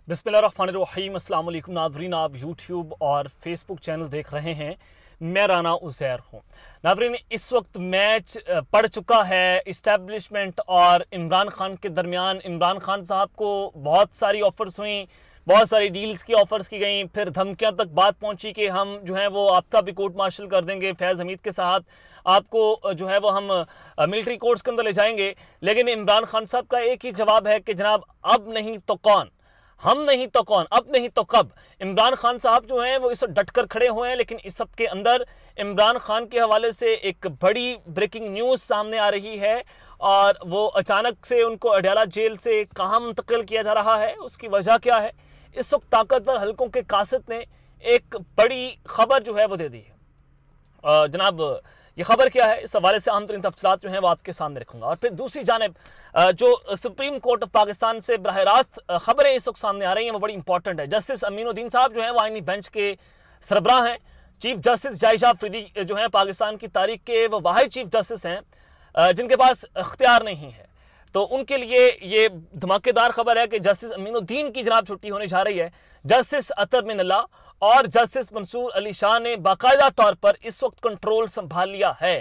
बिस्मिल्लाहिर्रहमानिर्रहीम। अस्सलाम वालेकुम नाज़रीन, आप यूट्यूब और फेसबुक चैनल देख रहे हैं। मैं राना उज़ैर हूँ। नाज़रीन, इस वक्त मैच पड़ चुका है इस्टेब्लिशमेंट और इमरान खान के दरमियान। इमरान खान साहब को बहुत सारी ऑफ़र्स हुई, बहुत सारी डील्स की ऑफ़र्स की गई, फिर धमकियां तक बात पहुंची कि हम जो है वो आपका भी कोर्ट मार्शल कर देंगे, फैज़ हमीद के साथ आपको जो है वो हम मिलिट्री कोर्ट्स के अंदर ले जाएंगे। लेकिन इमरान खान साहब का एक ही जवाब है कि जनाब अब नहीं तो कौन, हम नहीं तो कौन, अब नहीं तो कब। इमरान खान साहब जो हैं वो इस वक्त डट कर खड़े हुए हैं। लेकिन इस सब के अंदर इमरान खान के हवाले से एक बड़ी ब्रेकिंग न्यूज़ सामने आ रही है और वो अचानक से उनको अडयाला जेल से कहाँ मुंतकिल किया जा रहा है, उसकी वजह क्या है। इस वक्त ताकतवर हलकों के कासिद ने एक बड़ी खबर जो है वो दे दी है। जनाब, ये खबर क्या है, इस हवाले से अहम तरीन तफसीलात जो हैं वो आपके सामने रखूंगा। और फिर दूसरी जानिब जो सुप्रीम कोर्ट ऑफ पाकिस्तान से बराह रास्त खबरें इस वक्त सामने आ रही हैं वो बड़ी इंपॉर्टेंट है। जस्टिस अमीनुद्दीन साहब जो हैं वो आईनी बेंच के सरबराह हैं। चीफ जस्टिस जायशा अफरीदी जो हैं पाकिस्तान की तारीख के वो वाहिद चीफ जस्टिस हैं जिनके पास इख्तियार नहीं है। तो उनके लिए ये धमाकेदार खबर है कि जस्टिस अमीनुद्दीन की जनाब छुट्टी होने जा रही है। जस्टिस अतर मिनल्ला और जस्टिस मंसूर अली शाह ने बाकायदा तौर पर इस वक्त कंट्रोल संभाल लिया है।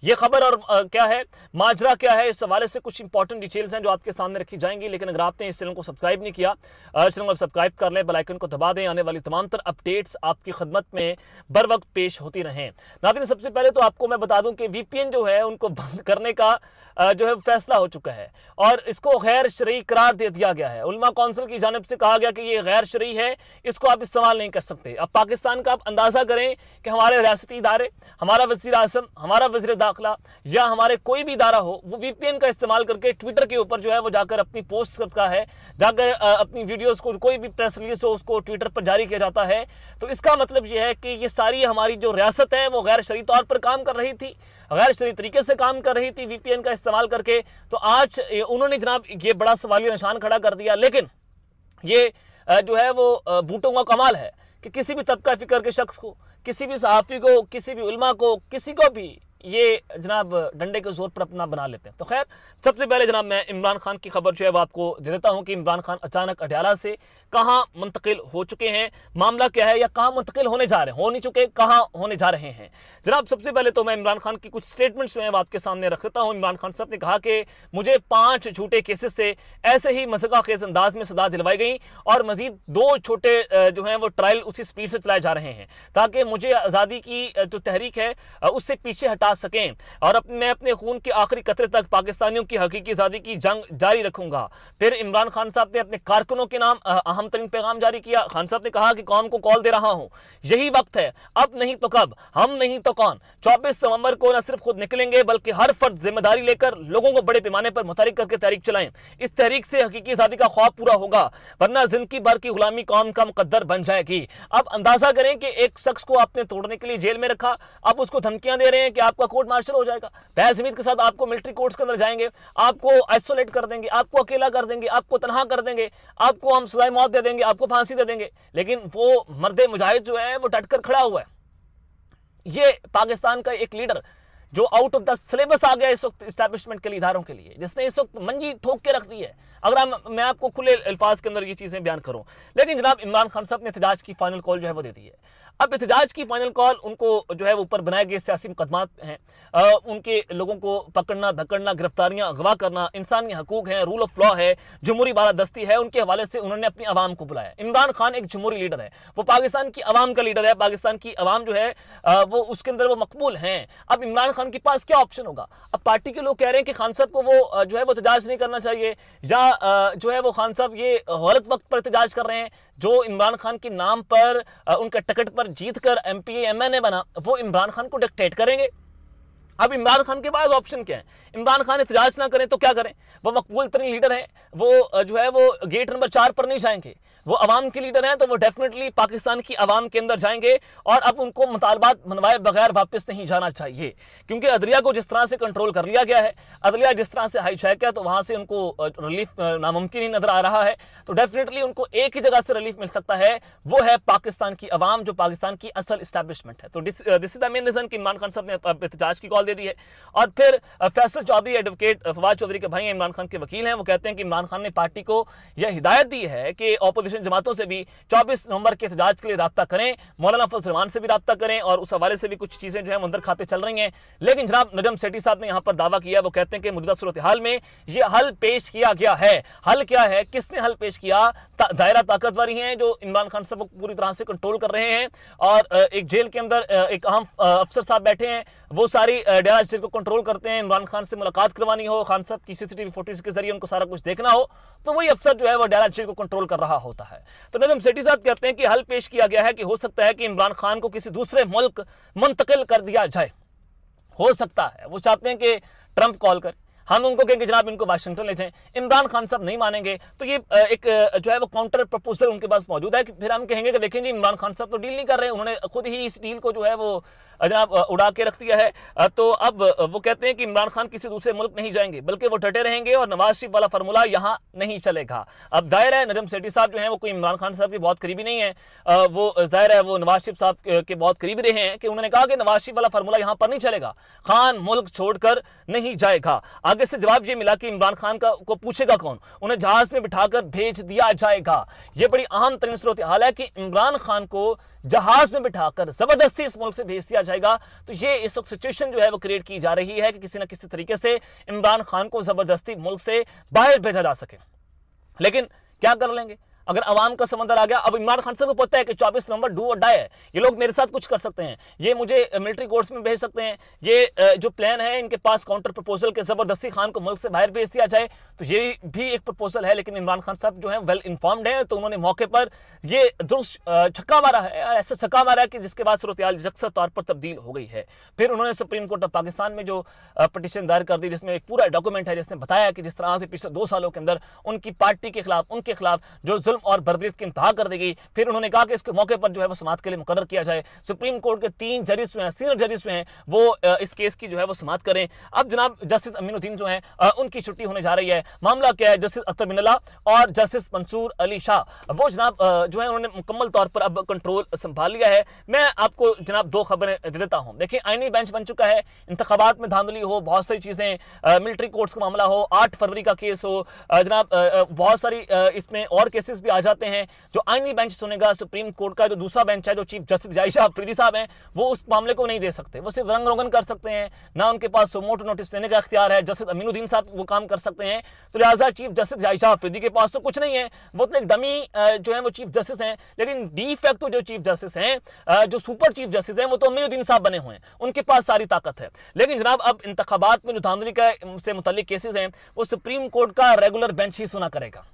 ये खबर और क्या है, माजरा क्या है, इस हवाले से कुछ इंपॉर्टेंट डिटेल्स हैं जो आपके सामने रखी जाएंगी। लेकिन अगर आपने इस चैनल को सब्सक्राइब नहीं किया, चैनल को सब्सक्राइब कर लें, बेल आइकन को दबा दें, आने वाली तमाम तर अपडेट्स आपकी खिदमत में बर वक्त पेश होती रहें। नाज़रीन, सबसे पहले तो आपको मैं बता दूं कि VPN जो है उनको बंद करने का जो है फैसला हो चुका है और इसको गैर शरई करार दे दिया गया है। उलमा कौंसिल की जानिब से कहा गया कि ये गैर शरई है, इसको आप इस्तेमाल नहीं कर सकते। अब पाकिस्तान का आप अंदाज़ा करें कि हमारे रियासती इदारे, हमारा वज़ीर आज़म, हमारा वज़ीर दाखिला या हमारे कोई भी इदारा हो, वो VPN का इस्तेमाल करके ट्विटर के ऊपर जो है वो जाकर अपनी पोस्ट करता है, जाकर अपनी वीडियोज़ को, कोई भी प्रेस रिलीज हो उसको ट्विटर पर जारी किया जाता है। तो इसका मतलब ये है कि ये सारी हमारी जो रियासत है वो गैर शरई तौर पर काम कर रही थी, गैर शरई तरीके से काम कर रही थी VPN का इस्तेमाल करके। तो आज उन्होंने जनाब ये बड़ा सवालिया निशान खड़ा कर दिया। लेकिन ये जो है वो बूटों का कमाल है कि किसी भी तबका फिक्र के शख्स को, किसी भी सहाफ़ी को, किसी भी उलमा को, किसी को भी ये जनाब डंडे के जोर पर अपना बना लेते हैं। तो खैर, सबसे पहले जनाब मैं इमरान खान की खबर जो है वो आपको दे देता हूं कि इमरान खान अचानक अडयाला से कहां मुंतकिल हो चुके हैं, मामला क्या है, या कहां मुंतकिल होने जा रहे हैं, हो नहीं चुके, कहां होने जा रहे हैं। जनाब, सबसे पहले तो मैं इमरान खान की कुछ स्टेटमेंट्स जो है वो आपके सामने रख देता हूँ। इमरान खान साहब ने कहा कि मुझे 5 झूठे केसेस से ऐसे ही मज़ाक़ खेज़ अंदाज में सजा दिलवाई गई और मजीद 2 छोटे जो हैं वो ट्रायल उसी स्पीड से चलाए जा रहे हैं ताकि मुझे आज़ादी की जो तहरीक है उससे पीछे हटा सकें और मैं अपने खून के आखिरी कतरे तक पाकिस्तानियों की हकीकी आज़ादी की जंग जारी रखूंगा। फिर इमरान खान साहब ने अपने कारकुनों के नाम अहम तरीन पैगाम जारी किया। खान साहब ने कहा कि कौम को कॉल दे रहा हूं, यही वक्त है, अब नहीं तो कब, हम नहीं तो कौन। 24 नवंबर को न सिर्फ खुद निकलेंगे बल्कि हर फर्द जिम्मेदारी लेकर लोगों को बड़े पैमाने पर मुतहरिक करके तहरीक चलाएं। इस तहरीक से हकीकी आज़ादी का ख्वाब पूरा होगा, वरना जिंदगी भर की गुलामी कौम का मुकद्दर बन जाएगी। अब अंदाजा करें कि एक शख्स को आपने तोड़ने के लिए जेल में रखा, अब उसको धमकियां दे रहे हैं कि आपका कोर्ट मार्शल हो जाएगा, फैज़ हमीद के साथ आपको मिलिट्री कोर्ट्स के अंदर जाएंगे, आपको आइसोलेट कर देंगे, आपको अकेला कर देंगे, आपको तनहा कर देंगे, आपको हम सजाए मौत दे देंगे, आपको फांसी दे देंगे। लेकिन वो मर्द मुजाहिद जो है वो डटकर खड़ा हुआ है। ये पाकिस्तान का एक लीडर जो आउट ऑफ द सिलेबस आ गया इस वक्त इस्टेब्लिशमेंट के लिए, इदारों के लिए, जिसने इस वक्त मंजी ठोक के रख दी है। अगर मैं आपको खुले अल्फाज के अंदर ये चीजें बयान करूं। लेकिन जनाब इमरान खान साहब ने एहतजाज की फाइनल कॉल जो है वो दे दी है। अब एहतजाज की फाइनल कॉल उनको जो है वो ऊपर बनाए गए सियासी मुकदमात हैं, उनके लोगों को पकड़ना, धकड़ना, गिरफ्तारियां, अगवा करना, इंसानी हकूक हैं, रूल ऑफ लॉ है, जमहूरी बालादस्ती है, उनके हवाले से उन्होंने अपनी आवाम को बुलाया। इमरान खान एक जमहूरी लीडर है, वो पाकिस्तान की आवाम का लीडर है, पाकिस्तान की आवाम जो है वो उसके अंदर वो मकबूल हैं। अब इमरान खान के पास क्या ऑप्शन होगा? अब पार्टी के लोग कह रहे हैं कि खान साहब को वो जो है वो एहतजाज नहीं करना चाहिए, या जो है वो खान साहब ये गलत वक्त पर एहतजाज कर रहे हैं। जो इमरान खान के नाम पर उनका टिकट पर जीतकर MPA MNA बना, वो इमरान खान को डिक्टेट करेंगे। अब इमरान खान के पास ऑप्शन क्या है? इमरान खान एहतजाज ना करें तो क्या करें? वो मकबूल तरीन लीडर हैं, वो जो है वो गेट नंबर 4 पर नहीं जाएंगे, वो अवाम के लीडर हैं, तो वो डेफिनेटली पाकिस्तान की अवाम के अंदर जाएंगे और अब उनको मुतालबात मनवाए बगैर वापस नहीं जाना चाहिए। क्योंकि अदलिया को जिस तरह से कंट्रोल कर लिया गया है, अदलिया जिस तरह से हाईजैक है, तो वहां से उनको रिलीफ नामुमकिन ही नजर आ रहा है। तो डेफिनेटली उनको एक ही जगह से रिलीफ मिल सकता है, वो है पाकिस्तान की अवाम, जो पाकिस्तान की असल इस्टेब्लिशमेंट है। तो this is the main reason कि इमरान खान साहब ने एहतजाज की कॉल दे दी है। और फिर फैसल चौधरी, एडवोकेट फवाद चौधरी के भाई इमरान खान के वकील हैं, वो कहते हैं कि इमरान खान ने पार्टी को यह हिदायत दी है कि ऑपोजिशन मुस्लिम जमातों से भी 24 नवंबर के एहतजाज के लिए रब्ता करें, मौलाना फजल रहमान से भी रब्ता करें और उस हवाले से भी कुछ चीजें जो है अंदर खाते चल रही हैं। लेकिन जनाब नजम सेठी साहब ने यहाँ पर दावा किया, वो कहते हैं कि मौजूदा सूरत हाल में ये हल पेश किया गया है। हल क्या है, किसने हल पेश किया? दायरा ताकतवर हैं जो इमरान खान साहब को पूरी तरह से कंट्रोल कर रहे हैं और एक जेल के अंदर एक अहम अफसर साहब बैठे हैं, वो सारी डेरा जेल को कंट्रोल करते हैं। इमरान खान से मुलाकात करवानी हो, खान साहब की सीसीटीवी फुटेज के जरिए उनको सारा कुछ देखना हो, तो वही अफसर जो है वो डेरा जेल को कंट्रोल कर रहा होता है। तो नजम सेठी साहब कहते हैं कि हल पेश किया गया है कि हो सकता है कि इमरान खान को किसी दूसरे मुल्क मुंतकिल कर दिया जाए। हो सकता है वो चाहते हैं कि ट्रंप कॉल करे, हम उनको कहेंगे जनाब इनको वाशिंगटन ले जाएं, इमरान खान साहब नहीं मानेंगे, तो ये एक जो है वो काउंटर प्रपोजल उनके पास मौजूद है कि फिर हम कहेंगे कि देखें जी इमरान खान साहब तो डील नहीं कर रहे, उन्होंने खुद ही इस डील को जो है वो जनाब उड़ा के रख दिया है। तो अब वो कहते हैं कि इमरान खान किसी दूसरे मुल्क नहीं जाएंगे बल्कि वो डटे रहेंगे और नवाज शरीफ वाला फार्मूला यहाँ नहीं चलेगा। अब जाहिर है नजम सेठी साहब जो है वो कोई इमरान खान साहब के बहुत करीबी नहीं है, वो जाहिर है वो नवाज शरीफ साहब के बहुत करीबी रहे हैं कि उन्होंने कहा कि नवाज शरीफ वाला फार्मूला यहाँ पर नहीं चलेगा, खान मुल्क छोड़कर नहीं जाएगा। आगे से जवाब ये मिला कि इमरान खान को पूछेगा कौन, उन्हें जहाज में बिठाकर भेज दिया जाएगा। यह बड़ी अहम तरीन सूरत हाल है कि इमरान खान को जहाज में बिठाकर जबरदस्ती इस मुल्क से भेज दिया जाएगा। तो ये इस वक्त सिचुएशन जो है वो क्रिएट की जा रही है कि किसी ना किसी तरीके से इमरान खान को जबरदस्ती मुल्क से बाहर भेजा जा सके। लेकिन क्या कर लेंगे अगर अवाम का समंदर आ गया? अब इमरान खान साहब को पता है कि 24 नवंबर डू और डाई है, ये लोग मेरे साथ कुछ कर सकते हैं, ये मुझे मिलिट्री कोर्ट्स में भेज सकते हैं, ये जो प्लान है इनके पास काउंटर प्रपोजल के जबरदस्ती खान को मुल्क से बाहर भेज दिया जाए, तो ये भी एक प्रपोजल है। लेकिन इमरान खान साहब जो है वेल इन्फॉर्म्ड है, तो उन्होंने मौके पर ये दुरुस्त छक्का मारा है, ऐसा छक्का मारा है कि जिसके बाद सूरत हाल यकसा तौर पर तब्दील हो गई है। फिर उन्होंने सुप्रीम कोर्ट ऑफ पाकिस्तान में जो पटिशन दायर कर दी, जिसमें एक पूरा डॉक्यूमेंट है जिसने बताया कि जिस तरह से पिछले 2 सालों के अंदर उनकी पार्टी के खिलाफ, उनके खिलाफ जो जुल्म और बर्बरीत की कर देगी। फिर उन्होंने कहा कि इसके मौके पर जो है वो समाअत के लिए मुकर्रर किया जाए। सुप्रीम कोर्ट के 3 जजेस जो हैं, सीनियर जजेस जो हैं, वो इस केस की जो है वो समाअत करें। अब जनाब जस्टिस अमीनुद्दीन जो हैं उनकी छुट्टी होने जा रही है। मामला क्या है, जस्टिस अख्तर बिनला और जस्टिस मंसूर अली शाह वो जनाब जो है उन्होंने मुकम्मल तौर पर अब कंट्रोल संभाल लिया है। मैं आपको जनाब 2 खबरें दे देता हूं। देखिए आईनी बेंच बन चुका है, इंतखाबात में धांधली हो, बहुत सारी चीजें, मिलिट्री कोर्ट्स का मामला हो, 8 फरवरी का केस हो, जनाब बहुत सारी इसमें और केसेस भी आ जाते हैं। जो आईनी बेंच सुनेगा सुप्रीम कोर्ट का जो दूसरा बेंच है, जो चीफ जस्टिस जायशा अफरीदी साहब हैं, वो उस मामले को नहीं दे सकते, वो सिर्फ रंग रोगन कर सकते हैं, ना उनके पास सुमोटो नोटिस लेने का इख्तियार है। जस्टिस अमीनुद्दीन साहब वो काम कर सकते हैं, तो लिहाजा चीफ जस्टिस जायशा अफरीदी के पास तो कुछ नहीं है, वो तो एक डमी जो है वो चीफ जस्टिस हैं। लेकिन डी फैक्टो जो चीफ जस्टिस हैं, जो सुपर चीफ जस्टिस हैं, वो तो अमीनुद्दीन साहब बने हुए हैं, उनके पास सारी ताकत है। लेकिन जनाब अब इंतखाबात में जो धांधली का से मुताल्लिक केसेस हैं, वो सुप्रीम कोर्ट का रेगुलर बेंच ही सुना करेगा।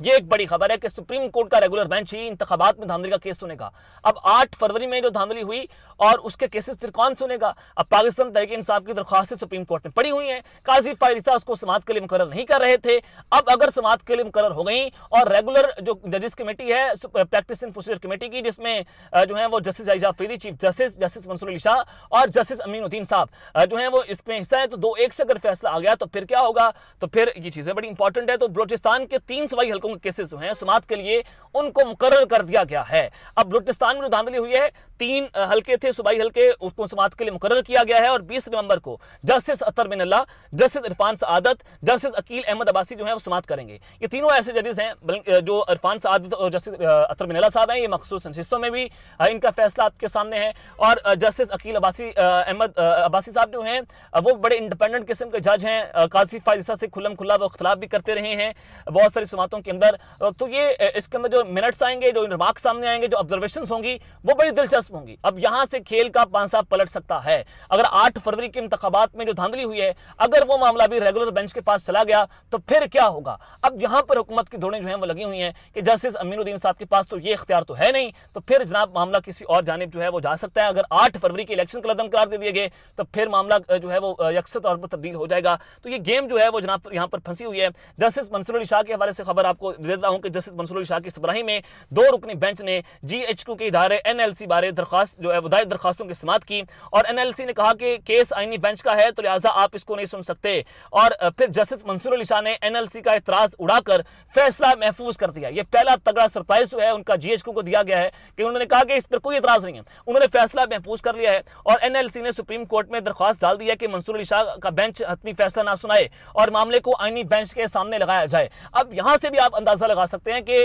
ये एक बड़ी खबर है कि सुप्रीम कोर्ट का रेगुलर बेंच ही इंतखाबात में धांधली का केस सुनेगा। अब 8 फरवरी में जो धांधली हुई और उसके केसेस फिर कौन सुनेगा? अब पाकिस्तान तहरीक इंसाफ की दरख्वास्तें सुप्रीम कोर्ट में पड़ी हुई हैं, काजी फायरिसा उसको समाअत के लिए मुकर्रर नहीं कर रहे थे। अब अगर समाअत के लिए मुकर्रर हो गई और रेगुलर जो जजेस कमेटी है, प्रैक्टिस एंड प्रोसीजर कमेटी की, जिसमें जो है वो जस्टिस जायशा Afridi chief justice, justice Mansoor Ali Shah और जस्टिस अमीनुद्दीन साहब जो है वो इसमें हिस्सा है, तो 2-1 से अगर फैसला आ गया तो फिर क्या होगा? तो फिर ये चीजें बड़ी इंपॉर्टेंट है। तो बलोचिस्तान के 3 सूबाई हल्कों के केसेस जो हैं समाअत के लिए उनको मुकर्रर कर दिया गया है। अब बलूचिस्तान में जो धांधली हुई है, 3 हल्के थे सूबाई हल्के, उसको समाअत के लिए मुकर्रर किया गया है और 20 नवंबर को जस्टिस अतर बिन अल्लाह, जस्टिस इरफान सआदत, जस्टिस अकील अहमद अब्बासी जो है वो समाअत करेंगे। ये तीनों ऐसे जजेस हैं, जो इरफान सआदत और जस्टिस अतर बिन अल्लाह साहब हैं, ये मखसूस नशिस्तों में भी इनका फैसला आपके सामने है। और जस्टिस अकील अहमद अब्बासी साहब जो हैं वो बड़े इंडिपेंडेंट किस्म के जज हैं, काजी फायरिसा से खुल्लम खुल्ला वो इख्तिलाफ भी करते रहे हैं बहुत सारी समाअतों के अंदर। तो ये इसके अंदर जो मिनट्स आएंगे, जो रिमार्क सामने आएंगे, जो ऑब्जर्वेशंस होंगी, वो बड़ी दिलचस्प होंगी। अब यहां से खेल का पांसा पलट सकता है। अगर 8 फरवरी के इंतखाबात में जो धांधली हुई है, अगर वो मामला भी रेगुलर बेंच के पास चला गया तो फिर क्या होगा? अब यहां पर हुकूमत की दौड़ें जो हैं वो लगी हुई हैं कि जस्टिस अमीनुद्दीन साहब के पास तो ये इख्तियार तो है नहीं, तो फिर जनाब मामला किसी और जानिब जो है वो जा सकता है। अगर 8 फरवरी के इलेक्शन कलदम करार दे दिए गए तो फिर मामला जो है वो यकसा तौर पर तब्दील हो जाएगा। तो ये गेम जो है वो जनाब यहाँ पर फंसी हुई है। जस्टिस मंसूर अली शाह के हवाले से खबर आपको दे देता हूं कि जस्टिस मंसूर अली शाह की सरबराही में 2 रुकनी बेंच ने GHQ के इदारे NLC बारे दरखास्त जो है दायर दरखास्तों की समाअत की और NLC ने कहा कि केस आईनी बेंच का है, तो लिहाजा आप इसको नहीं सुन सकते। और फिर जस्टिस मंसूर अली शाह ने NLC का एतराज उड़ाकर फैसला महफूज कर दिया। यह पहला तगड़ा सरप्राइज जो है उनका GHQ को दिया गया है कि उन्होंने कहा कि इस पर कोई एतराज नहीं है, उन्होंने फैसला महफूज कर लिया है। और NLC ने सुप्रीम कोर्ट में दरख्वास्त डाल दी है कि मंसूर अली शाह का बेंच हतमी फैसला ना सुनाए और मामले को आईनी बेंच के सामने लगाया जाए। अब यहां से भी आप अंदाजा लगा सकते हैं कि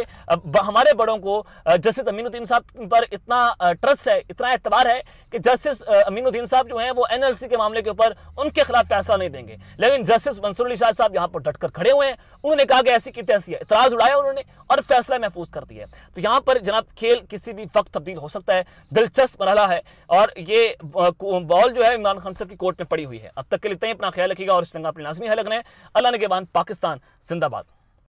हमारे बड़ों को जस्टिस अमीनुद्दीन साहब पर इतना ट्रस्ट है, इतना एतबार है कि जस्टिस अमीनुद्दीन साहब जो हैं वो एनएलसी के मामले के ऊपर उनके खिलाफ फैसला नहीं देंगे। लेकिन जस्टिस मंसूर अली शाह साहब यहाँ पर डटकर खड़े हुए हैं, उन्होंने कहा कि ऐसी की तैसी है, इतराज उड़ाया उन्होंने और फैसला महफूज कर दिया। तो यहाँ पर जनाब खेल किसी भी वक्त तब्दील हो सकता है, दिलचस्प मरहला है और ये बॉल जो है इमरान खान साहब की कोर्ट में पड़ी हुई है। अब तक के लिए इतना ही, अपना ख्याल रखिएगा और इस तरह अपने लाजमी है लगना है। अल्लाह ने के बाद पाकिस्तान जिंदाबाद।